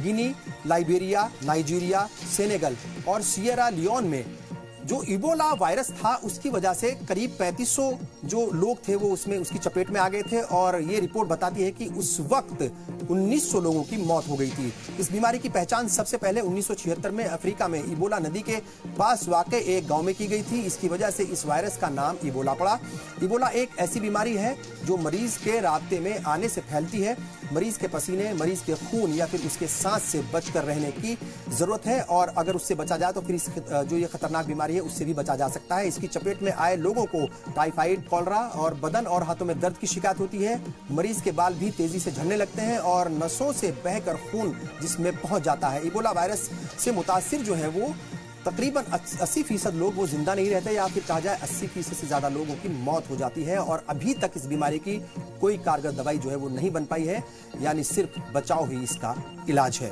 गिनी, Liberia, Nigeria, Senegal और Sierra Leone में जो इबोला वायरस था उसकी वजह से करीब 3500 जो लोग थे वो उसमें उसकी चपेट में आ गए थे और ये रिपोर्ट बताती है कि उस वक्त 1900 लोगों की मौत हो गई थी। इस बीमारी की पहचान सबसे पहले 1976 में अफ्रीका में इबोला नदी के पास वाक़े एक गांव में की गई थी। इसकी वजह से इस वायरस का नाम इबोला पड़ा। इबोला एक ऐसी बीमारी है जो मरीज के राब्ते में आने से फैलती है। मरीज के पसीने, मरीज के खून या फिर उसके सांस से बचकर रहने की जरूरत है और अगर उससे बचा जाए तो फिर जो ये खतरनाक बीमारी है उससे भी बचा जा सकता है। इसकी चपेट में आए लोगों को टाइफाइड, कॉलरा और बदन और हाथों में दर्द की शिकायत होती है। मरीज के बाल भी तेजी से झड़ने लगते हैं और नसों से बहकर खून जिसमें पहुंच जाता है। इबोला वायरस से मुतासिर जो है वो तकरीबन 80% लोग वो जिंदा नहीं रहते या फिर कहा जाए 80% से ज्यादा लोगों की मौत हो जाती है और अभी तक इस बीमारी की कोई कारगर दवाई जो है वो नहीं बन पाई है, यानी सिर्फ बचाव ही इसका इलाज है।